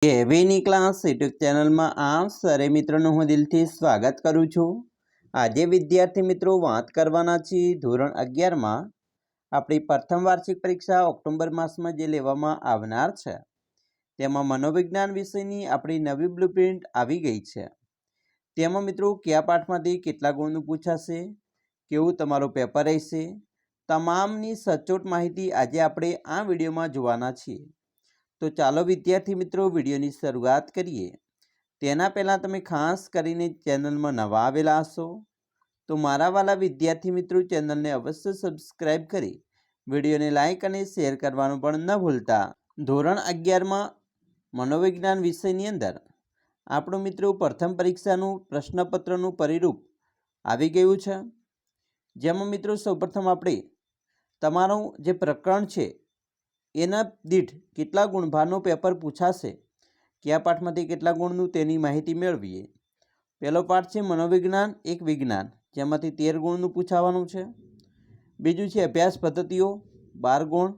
કેવીની class YouTube ચેનલમાં આપ સરે મિત્રોનું હું દિલથી સ્વાગત કરું છું। આજે વિદ્યાર્થી મિત્રો વાત કરવાના છીએ ધોરણ 11માં આપણી પ્રથમ વાર્ષિક પરીક્ષા ઓક્ટોબર માસમાં જે લેવામાં આવનાર છે તેમાં મનોવિજ્ઞાન વિષયની આપણી નવી બ્લુપ્રિન્ટ આવી ગઈ છે। તેમાં મિત્રો કયા પાઠમાંથી કેટલા ગુણનું પૂછાશે, કેવું તમારું પેપર રહેશે, તમામની સચોટ માહિતી આજે આપણે આ વિડીયોમાં જોવાના છીએ। તો ચાલો વિદ્યાર્થી મિત્રો વિડીયોની શરૂઆત કરીએ। તેના પહેલાં તમે ખાસ કરીને ચેનલમાં નવા આવેલા હશો તો મારા વાલા વિદ્યાર્થી મિત્રો ચેનલને અવશ્ય સબસ્ક્રાઈબ કરી વિડીયોને લાઇક અને શેર કરવાનું પણ ન ભૂલતા। ધોરણ 11માં મનોવિજ્ઞાન વિષયની અંદર આપણું મિત્રો પ્રથમ પરીક્ષાનું પ્રશ્નપત્રનું પરિરૂપ આવી ગયું છે, જેમાં મિત્રો સૌપ્રથમ આપણે તમારું જે પ્રકરણ છે એના દીઠ કેટલા ગુણભારનું પેપર પૂછાશે, કયા પાઠમાંથી કેટલા ગુણનું તેની માહિતી મેળવીએ। પહેલો પાઠ છે મનોવિજ્ઞાન એક વિજ્ઞાન, જેમાંથી 13 ગુણનું પૂછાવાનું છે। બીજું છે અભ્યાસ પદ્ધતિઓ 12 ગુણ,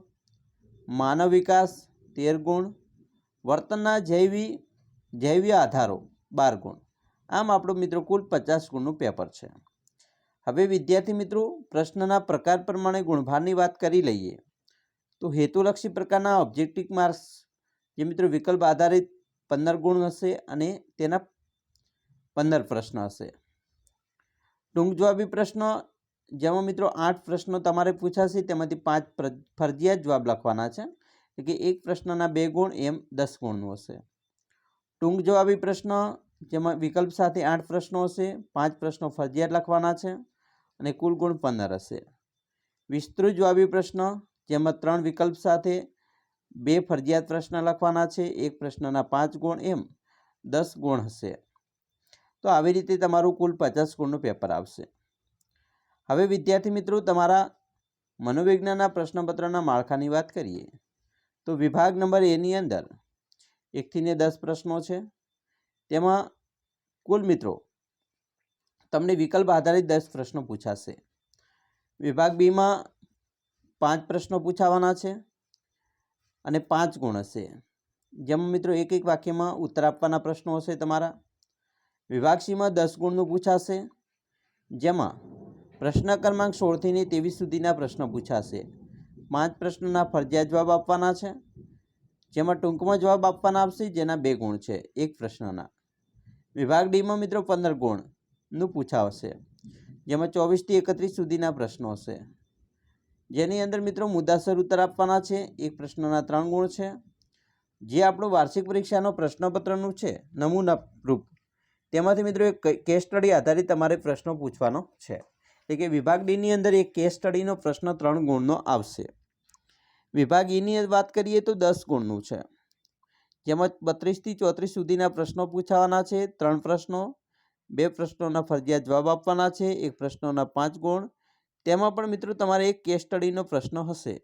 માનવ વિકાસ 13 ગુણ, વર્તનના જૈવીય આધારો 12 ગુણ। આમ આપણું મિત્રો કુલ 50 ગુણનું પેપર છે। હવે વિદ્યાર્થી મિત્રો પ્રશ્નના પ્રકાર પ્રમાણે ગુણભારની વાત કરી લઈએ તો હેતુલક્ષી પ્રકારના ઓબ્જેક્ટિવ માર્ક્સ જે મિત્રો વિકલ્પ આધારિત 15 ગુણ હશે અને તેના 15 પ્રશ્ન હશે। ટૂંક જવાબી પ્રશ્ન જેમાં મિત્રો 8 પ્રશ્નો તમારે પૂછાશે, તેમાંથી 5 ફરજિયાત જવાબ લખવાના છે, એટલે કે એક પ્રશ્નના 2 ગુણ એમ 10 ગુણનું હશે। ટૂંક જવાબી પ્રશ્ન જેમાં વિકલ્પ સાથે 8 પ્રશ્નો હશે, 5 પ્રશ્નો ફરજિયાત લખવાના છે અને કુલ ગુણ 15 હશે। વિસ્તૃત જવાબી પ્રશ્ન જેમાં 3 વિકલ્પ સાથે 2 ફરજિયાત પ્રશ્ન લખવાના છે, એક પ્રશ્નના 5 ગુણ એમ 10 ગુણ હશે। તો આવી રીતે તમારું કુલ 50 ગુણનું પેપર આવશે। હવે વિદ્યાર્થી મિત્રો તમારા મનોવિજ્ઞાનના પ્રશ્નપત્રના માળખાની વાત કરીએ તો વિભાગ નંબર એની અંદર 1 થી 10 પ્રશ્નો છે, તેમાં કુલ મિત્રો તમને વિકલ્પ આધારિત 10 પ્રશ્નો પૂછાશે। વિભાગ બીમાં 5 પ્રશ્નો પૂછાવાના છે અને 5 ગુણ હશે, જેમાં મિત્રો એક એક વાક્યમાં ઉત્તર આપવાના પ્રશ્નો હશે તમારા। વિભાગ સીમાં 10 ગુણનું પૂછાશે, જેમાં પ્રશ્ન ક્રમાંક 16 થી 23 સુધીના પ્રશ્નો પૂછાશે। 5 પ્રશ્નોના ફરજિયાત જવાબ આપવાના છે, જેમાં ટૂંકમાં જવાબ આપવાના આવશે જેના 2 ગુણ છે એક પ્રશ્નના। વિભાગ ડીમાં મિત્રો 15 ગુણનું પૂછાશે, જેમાં 24 થી 31 સુધીના પ્રશ્નો હશે, જેની અંદર મિત્રો મુદ્દાસર ઉત્તર આપવાના છે, એક પ્રશ્નના 3 ગુણ છે। જે આપણું વાર્ષિક પરીક્ષાનો પ્રશ્નપત્રનું છે નમૂના રૂપ, તેમાંથી મિત્રો એક કેસ સ્ટડી આધારિત તમારે પ્રશ્નો પૂછવાનો છે, એટલે કે વિભાગ ડીની અંદર એક કેસ સ્ટડીનો પ્રશ્ન 3 ગુણનો આવશે। વિભાગ ઈની વાત કરીએ તો 10 ગુણનું છે, જેમાં 32 થી 34 સુધીના પ્રશ્નો પૂછાવાના છે, 3 પ્રશ્નો, 2 પ્રશ્નોના ફરજિયાત જવાબ આપવાના છે, એક પ્રશ્નોના 5 ગુણ। તેમાં પણ મિત્રો તમારે એક કેસ સ્ટડીનો પ્રશ્ન હશે।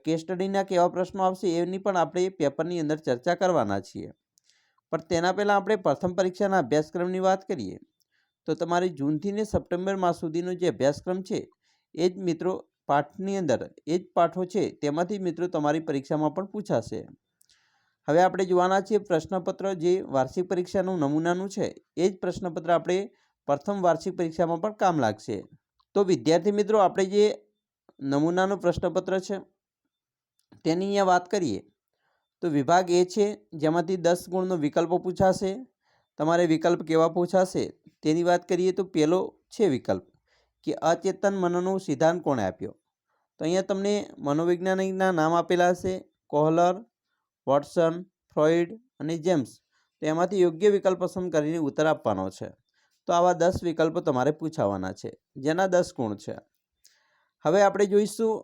કેસ સ્ટડીના કેવા પ્રશ્નો આવશે એની પણ આપણે પેપરની અંદર ચર્ચા કરવાના છીએ, પણ તેના પહેલાં આપણે પ્રથમ પરીક્ષાના અભ્યાસક્રમની વાત કરીએ તો તમારી જૂનથી ને સપ્ટેમ્બર માસ સુધીનો જે અભ્યાસક્રમ છે એ જ મિત્રો પાઠની અંદર એ જ પાઠો છે તેમાંથી મિત્રો તમારી પરીક્ષામાં પણ પૂછાશે। હવે આપણે જોવાના છીએ પ્રશ્નપત્ર જે વાર્ષિક પરીક્ષાનું નમૂનાનું છે એ જ પ્રશ્નપત્ર આપણે પ્રથમ વાર્ષિક પરીક્ષામાં પણ કામ લાગશે। તો વિદ્યાર્થી મિત્રો આપણે જે નમૂનાનું પ્રશ્નપત્ર છે તેની અહીંયા વાત કરીએ તો વિભાગ એ છે, જેમાંથી 10 ગુણનો વિકલ્પો પૂછાશે। તમારે વિકલ્પ કેવા પૂછાશે તેની વાત કરીએ તો પહેલો છે વિકલ્પ કે અચેતન મનનો સિદ્ધાંત કોણે આપ્યો, તો અહીંયા તમને મનોવૈજ્ઞાનિકના નામ આપેલા હશે, કોહલર, વોટસન, ફ્રોઇડ અને જેમ્સ। તો એમાંથી યોગ્ય વિકલ્પ પસંદ કરીને ઉત્તર આપવાનો છે। તો આવા 10 વિકલ્પો તમારે પૂછાવાના છે, જેના 10 ગુણ છે। હવે આપણે જોઈશું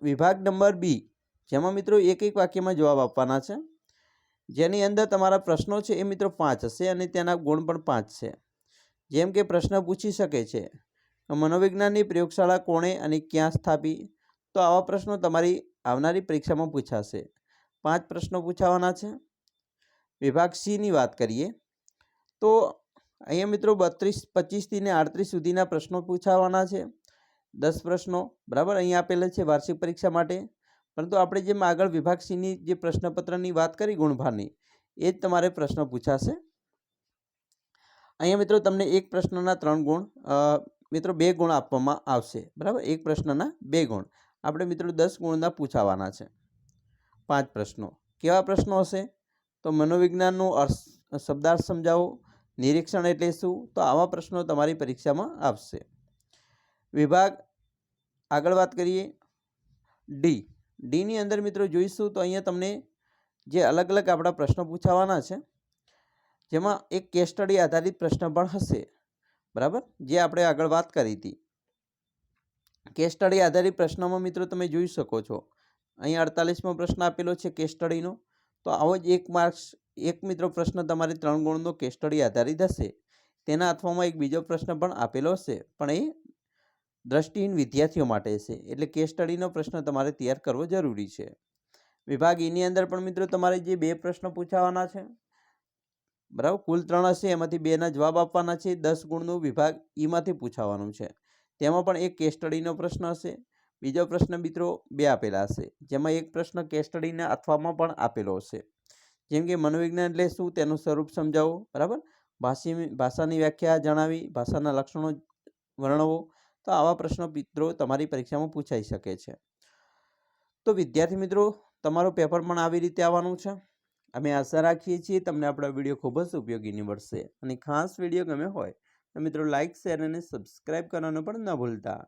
વિભાગ નંબર બી, જેમાં મિત્રો એક એક વાક્યમાં જવાબ આપવાના છે, જેની અંદર તમારા પ્રશ્નો છે એ મિત્રો 5 હશે અને તેના ગુણ પણ 5 છે। જેમ કે પ્રશ્ન પૂછી શકે છે મનોવિજ્ઞાનની પ્રયોગશાળા કોણે અને ક્યાં સ્થાપી, તો આવા પ્રશ્નો તમારી આવનારી પરીક્ષામાં પૂછાશે। 5 પ્રશ્નો પૂછાવાના છે। વિભાગ સીની વાત કરીએ તો અહીંયા મિત્રો 32, 25 થી 38 સુધીના પ્રશ્નો પૂછાવાના છે, 10 પ્રશ્નો બરાબર અહીંયા આપેલા છે વાર્ષિક પરીક્ષા માટે। પરંતુ આપણે જેમ આગળ વિભાગ સીની જે પ્રશ્નપત્રની વાત કરી ગુણભારની, એ જ તમારે પ્રશ્ન પૂછાશે। અહીંયા મિત્રો તમને એક પ્રશ્નના 3 ગુણ મિત્રો 2 ગુણ આપવામાં આવશે, બરાબર। એક પ્રશ્નના 2 ગુણ આપણે મિત્રો 10 ગુણના પૂછાવાના છે। 5 પ્રશ્નો કેવા પ્રશ્નો હશે? તો મનોવિજ્ઞાનનો શબ્દાર્થ સમજાવો, નિરીક્ષણ એટલે શું? તો આવા પ્રશ્નો તમારી પરીક્ષામાં આવશે। વિભાગ આગળ વાત કરીએ ડીની અંદર મિત્રો જોઈશું તો અહીંયા તમને જે અલગ અલગ આપણા પ્રશ્નો પૂછાવાના છે, જેમાં એક કેસ સ્ટડી આધારિત પ્રશ્ન પણ હશે, બરાબર, જે આપણે આગળ વાત કરી હતી। કેસ સ્ટડી આધારિત પ્રશ્નમાં મિત્રો તમે જોઈ શકો છો અહીંયા 48મો પ્રશ્ન આપેલો છે કેસ સ્ટડીનો। તો આવો જ એક મિત્રો પ્રશ્ન તમારે 3 ગુણનો કેસ સ્ટડી આધારિત હશે। તેના અથવામાં એક બીજો પ્રશ્ન પણ આપેલો હશે, પણ એ દ્રષ્ટિહીન વિદ્યાર્થીઓ માટે છે, એટલે કેસ સ્ટડીનો પ્રશ્ન તમારે તૈયાર કરવો જરૂરી છે। વિભાગ ઈની અંદર પણ મિત્રો તમારે જે 2 પ્રશ્નો પૂછાવાના છે, બરાબર, કુલ 3 હશે, એમાંથી 2ના જવાબ આપવાના છે। 10 ગુણનું વિભાગ ઈમાંથી પૂછાવાનું છે, તેમાં પણ એક કેસ સ્ટડીનો પ્રશ્ન હશે, બીજો પ્રશ્ન મિત્રો 2 આપેલા હશે, જેમાં એક પ્રશ્ન કેસ સ્ટડીના અથવામાં પણ આપેલો હશે, જેમ કે મનોવિજ્ઞાન એટલે શું, તેનું સ્વરૂપ સમજાવો, બરાબર, ભાષાની વ્યાખ્યા જણાવી, ભાષાના લક્ષણો વર્ણવો। તો આવા પ્રશ્નો મિત્રો તમારી પરીક્ષામાં પૂછાઈ શકે છે। તો વિદ્યાર્થી મિત્રો તમારું પેપર પણ આવી રીતે આવવાનું છે। અમે આશા રાખીએ છીએ તમને આપણો વિડીયો ખૂબ જ ઉપયોગી નીવડશે, અને ખાસ વિડીયો ગમે હોય તો મિત્રો લાઇક, શેર અને સબસ્ક્રાઈબ કરવાનું પણ ન ભૂલતા।